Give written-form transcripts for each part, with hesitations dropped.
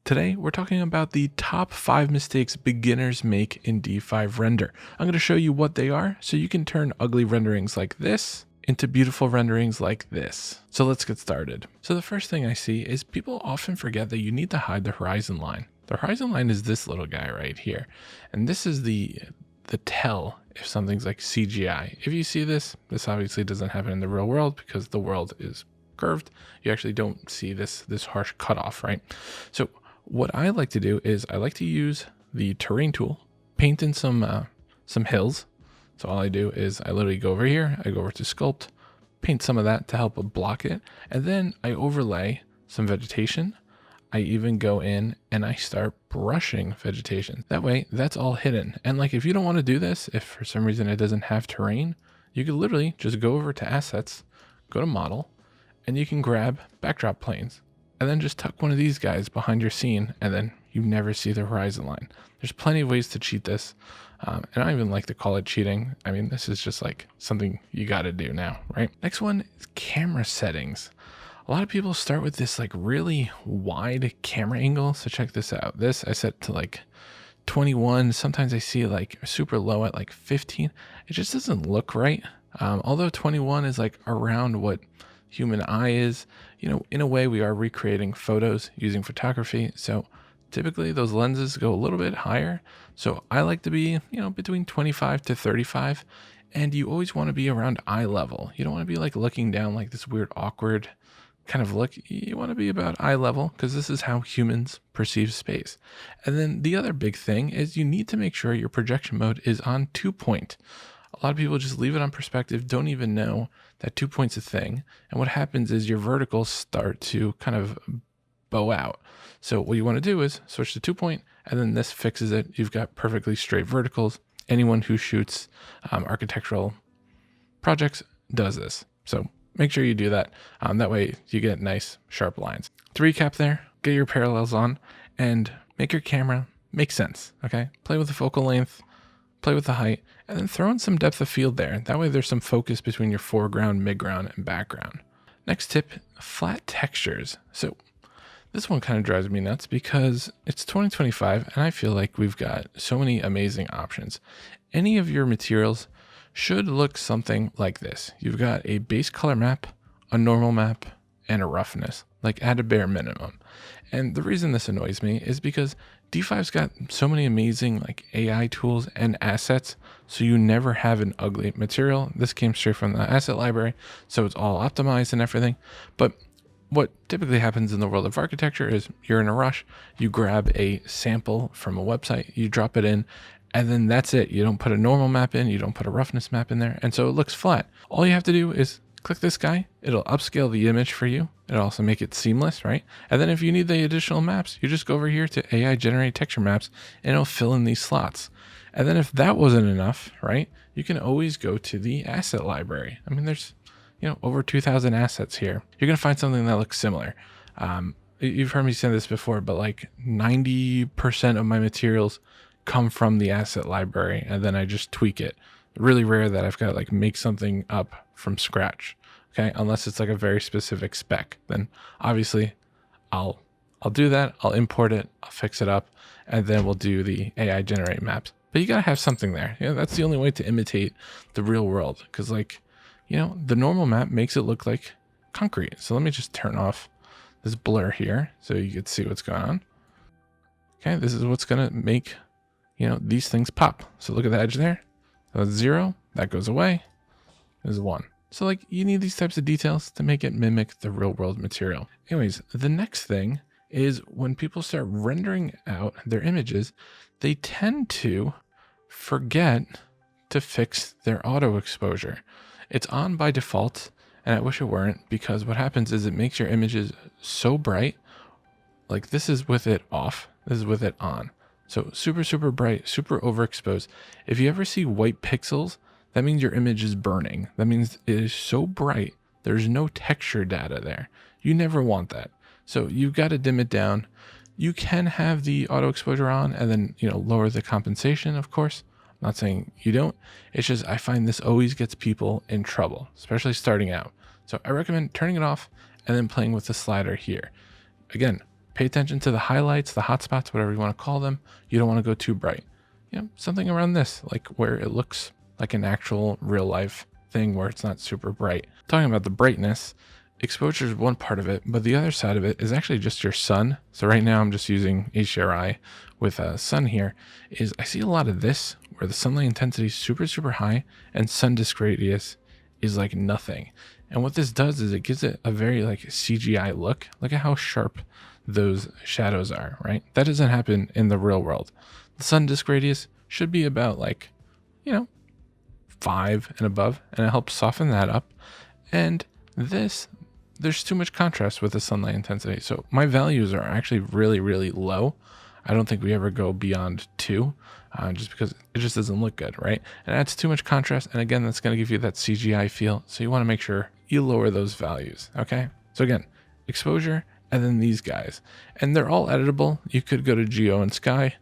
Today, we're talking about the top 5 mistakes beginners make in D5 Render. I'm going to show you what they are so you can turn ugly renderings like this into beautiful renderings like this. So let's get started. So the first thing I see is people often forget that you need to hide the horizon line. The horizon line is this little guy right here. And this is the tell if something's like CGI. If you see this obviously doesn't happen in the real world because the world is curved. You actually don't see this harsh cutoff, right? So what I like to do is I like to use the terrain tool, paint in some hills. So all I do is I literally go over here, I go over to sculpt, paint some of that to help block it. And then I overlay some vegetation. I even go in and I start brushing vegetation. That way that's all hidden. And like, if you don't want to do this, if for some reason it doesn't have terrain, you could literally just go over to assets, go to model, and you can grab backdrop planes and then just tuck one of these guys behind your scene, and then you never see the horizon line. There's plenty of ways to cheat this. And I don't even like to call it cheating. I mean, this is just like something you got to do now, right? Next one is camera settings. A lot of people start with this like really wide camera angle. So check this out. This I set to like 21. Sometimes I see like super low at like 15. It just doesn't look right. Although 21 is like around what human eye is, you know, in a way we are recreating photos using photography. So typically those lenses go a little bit higher. So I like to be, you know, between 25 to 35. And you always want to be around eye level. You don't want to be like looking down like this weird, awkward kind of look. You want to be about eye level because this is how humans perceive space. And then the other big thing is you need to make sure your projection mode is on 2-point. A lot of people just leave it on perspective, don't even know that 2-point's a thing. And what happens is your verticals start to kind of bow out. So what you want to do is switch to 2-point, and then this fixes it. You've got perfectly straight verticals. Anyone who shoots architectural projects does this. So make sure you do that. That way you get nice sharp lines. To recap there, get your parallels on and make your camera make sense, okay? Play with the focal length, play with the height, and then throw in some depth of field there. That way there's some focus between your foreground, midground, and background. Next tip, flat textures. So this one kind of drives me nuts because it's 2025 and I feel like we've got so many amazing options. Any of your materials should look something like this. You've got a base color map, a normal map, and a roughness, like at a bare minimum. And the reason this annoys me is because D5's got so many amazing like AI tools and assets, so you never have an ugly material. This came straight from the asset library, so it's all optimized and everything. But what typically happens in the world of architecture is you're in a rush, you grab a sample from a website, you drop it in, and then that's it. You don't put a normal map in, you don't put a roughness map in there, and so it looks flat. All you have to do is click this guy, it'll upscale the image for you. It'll also make it seamless, right? And then if you need the additional maps, you just go over here to AI generate texture maps and it'll fill in these slots. And then if that wasn't enough, right, you can always go to the asset library. I mean, there's, you know, over 2,000 assets here. You're going to find something that looks similar. You've heard me say this before, but like 90% of my materials come from the asset library and then I just tweak it. Really rare that I've got to like make something up from scratch. Okay, unless it's like a very specific spec, then obviously I'll do that. I'll import it, I'll fix it up, and then we'll do the AI generate maps. But you gotta have something there. You know, that's the only way to imitate the real world. Because like, you know, the normal map makes it look like concrete. So let me just turn off this blur here so you can see what's going on. Okay, this is what's gonna make, you know, these things pop. So look at the edge there. So that's 0, that goes away, is 1. So like you need these types of details to make it mimic the real world material. Anyways, the next thing is when people start rendering out their images, they tend to forget to fix their auto exposure. It's on by default, and I wish it weren't, because what happens is it makes your images so bright. Like this is with it off, this is with it on. So super, super bright, super overexposed. If you ever see white pixels, that means your image is burning. That means it is so bright, there's no texture data there. You never want that. So you've got to dim it down. You can have the auto exposure on and then, you know, lower the compensation, of course. I'm not saying you don't. It's just, I find this always gets people in trouble, especially starting out. So I recommend turning it off and then playing with the slider here. Again, pay attention to the highlights, the hotspots, whatever you want to call them. You don't want to go too bright. Something around this, like where it looks like an actual real life thing where it's not super bright. Talking about the brightness, exposure is one part of it, but the other side of it is actually just your sun. So right now I'm just using HDRI with sun here. Is I see a lot of this where the sunlight intensity is super, super high and sun disk radius is like nothing. And what this does is it gives it a very like CGI look. Look at how sharp those shadows are, right? That doesn't happen in the real world. The sun disk radius should be about like, 5 and above, and it helps soften that up. And there's too much contrast with the sunlight intensity. So my values are actually really, really low. I don't think we ever go beyond 2, just because it just doesn't look good, right? And that's too much contrast. And again, that's going to give you that CGI feel. So you want to make sure you lower those values, okay? So again, exposure, and then these guys. And they're all editable. You could go to Geo and Sky,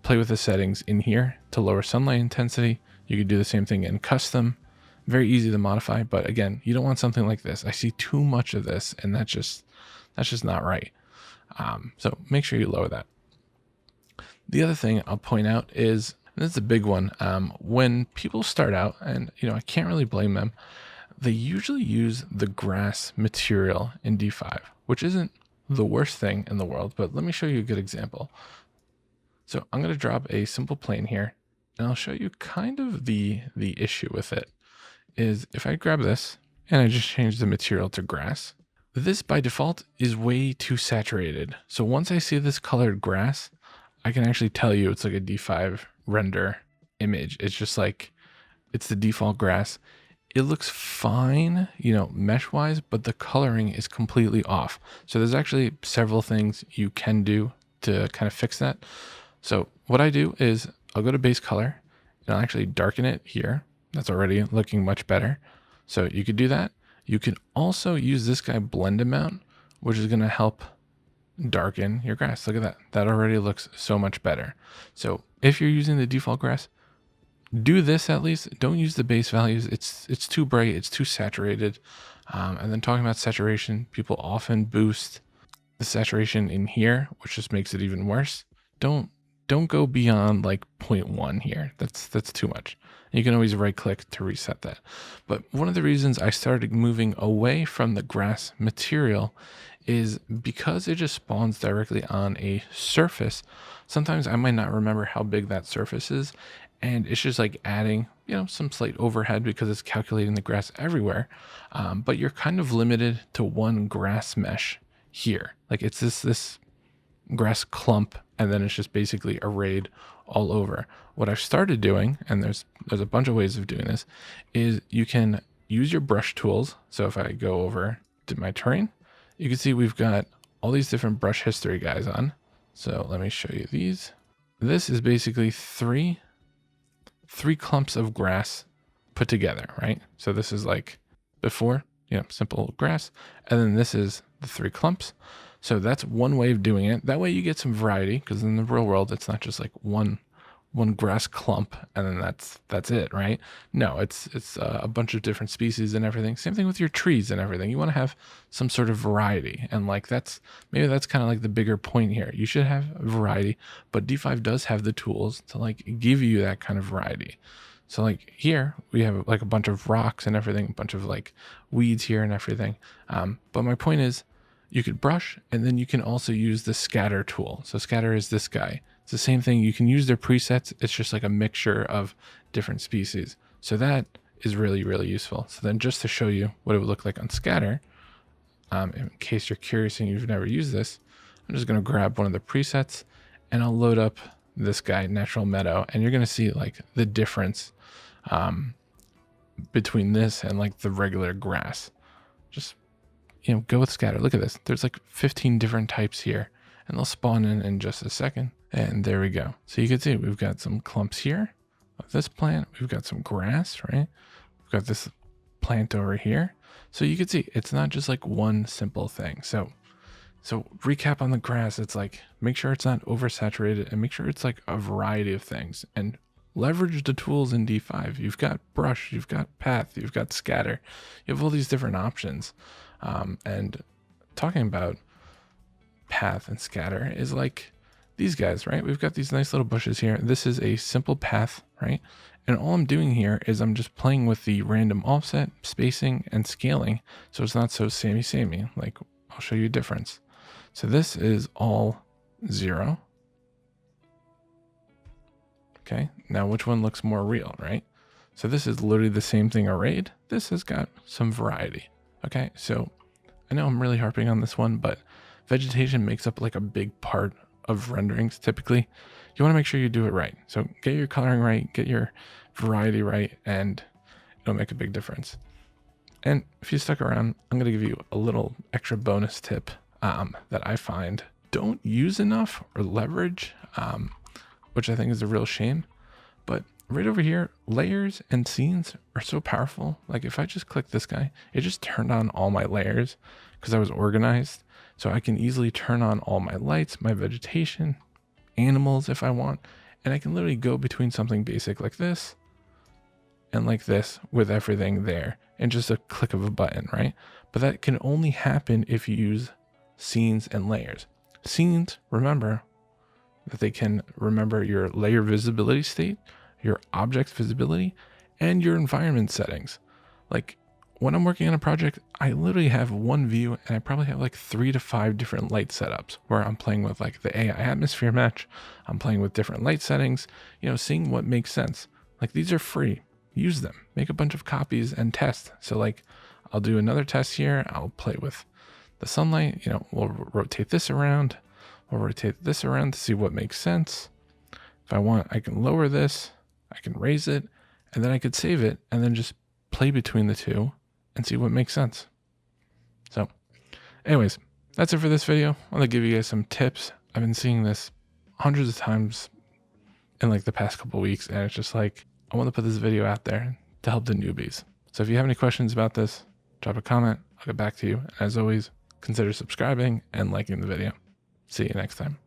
play with the settings in here to lower sunlight intensity. You could do the same thing in custom. Very easy to modify, but again, you don't want something like this. I see too much of this, and that's just not right. So make sure you lower that. The other thing I'll point out is, and this is a big one, when people start out, and I can't really blame them, they usually use the grass material in D5, which isn't the worst thing in the world, but let me show you a good example. So I'm going to drop a simple plane here, and I'll show you kind of the issue with it. Is if I grab this and I just change the material to grass, this by default is way too saturated. So once I see this colored grass, I can actually tell you it's like a D5 render image. It's just like, it's the default grass. It looks fine, mesh wise, but the coloring is completely off. So there's actually several things you can do to kind of fix that. So what I do is I'll go to base color and I'll actually darken it here. That's already looking much better. So you could do that. You can also use this guy blend amount, which is going to help darken your grass. Look at that. That already looks so much better. So if you're using the default grass, do this at least. Don't use the base values. It's too bright. It's too saturated. And then talking about saturation, people often boost the saturation in here, which just makes it even worse. Don't go beyond like 0.1 here. That's too much. You can always right click to reset that. But one of the reasons I started moving away from the grass material is because it just spawns directly on a surface. Sometimes I might not remember how big that surface is, and it's just like adding, some slight overhead because it's calculating the grass everywhere. But you're kind of limited to one grass mesh here. Like it's this grass clump, and then it's just basically arrayed all over. What I've started doing, and there's a bunch of ways of doing this, is you can use your brush tools. So if I go over to my terrain, you can see we've got all these different brush history guys on. So let me show you these. This is basically three clumps of grass put together, right? So this is like before, simple grass. And then this is the 3 clumps. So that's one way of doing it. That way you get some variety, because in the real world, it's not just like one grass clump and then that's it, right? No, it's a bunch of different species and everything. Same thing with your trees and everything. You want to have some sort of variety, and like maybe that's kind of like the bigger point here. You should have variety, but D5 does have the tools to like give you that kind of variety. So like here we have like a bunch of rocks and everything, a bunch of like weeds here and everything. But my point is, you could brush, and then you can also use the scatter tool. So scatter is this guy. It's the same thing. You can use their presets. It's just like a mixture of different species. So that is really, really useful. So then just to show you what it would look like on scatter, in case you're curious and you've never used this, I'm just going to grab one of the presets and I'll load up this guy, natural meadow, and you're going to see like the difference between this and like the regular grass. Just go with scatter. Look at this. There's like 15 different types here, and they'll spawn in just a second. And there we go. So you can see we've got some clumps here of this plant. We've got some grass, right? We've got this plant over here. So you can see it's not just like one simple thing. So recap on the grass. It's like, make sure it's not oversaturated, and make sure it's like a variety of things, and leverage the tools in D5. You've got brush, you've got path, you've got scatter. You have all these different options. And talking about path and scatter is like these guys, right? We've got these nice little bushes here. This is a simple path, right? And all I'm doing here is I'm just playing with the random offset, spacing, and scaling. So it's not so samey. Like, I'll show you a difference. So this is all 0. Okay, now which one looks more real, right? So this is literally the same thing arrayed. This has got some variety. Okay, so I know I'm really harping on this one, but vegetation makes up like a big part of renderings typically. You want to make sure you do it right. So get your coloring right, get your variety right, and it'll make a big difference. And if you stuck around, I'm going to give you a little extra bonus tip that I find don't use enough or leverage, which I think is a real shame. But right over here, layers and scenes are so powerful. Like if I just click this guy, it just turned on all my layers because I was organized. So I can easily turn on all my lights, my vegetation, animals if I want. And I can literally go between something basic like this and like this with everything there and just a click of a button, right? But that can only happen if you use scenes and layers. Scenes, remember that they can remember your layer visibility state, your object visibility, and your environment settings. Like when I'm working on a project, I literally have one view and I probably have like 3 to 5 different light setups where I'm playing with like the AI atmosphere match. I'm playing with different light settings, you know, seeing what makes sense. Like these are free. Use them, make a bunch of copies and test. So like I'll do another test here. I'll play with the sunlight, you know, we'll rotate this around. We'll rotate this around to see what makes sense. If I want, I can lower this, I can raise it, and then I could save it and then just play between the two and see what makes sense. So anyways, that's it for this video. I want to give you guys some tips. I've been seeing this hundreds of times in like the past couple of weeks, and it's just like, I want to put this video out there to help the newbies. So if you have any questions about this, drop a comment. I'll get back to you. As always, consider subscribing and liking the video. See you next time.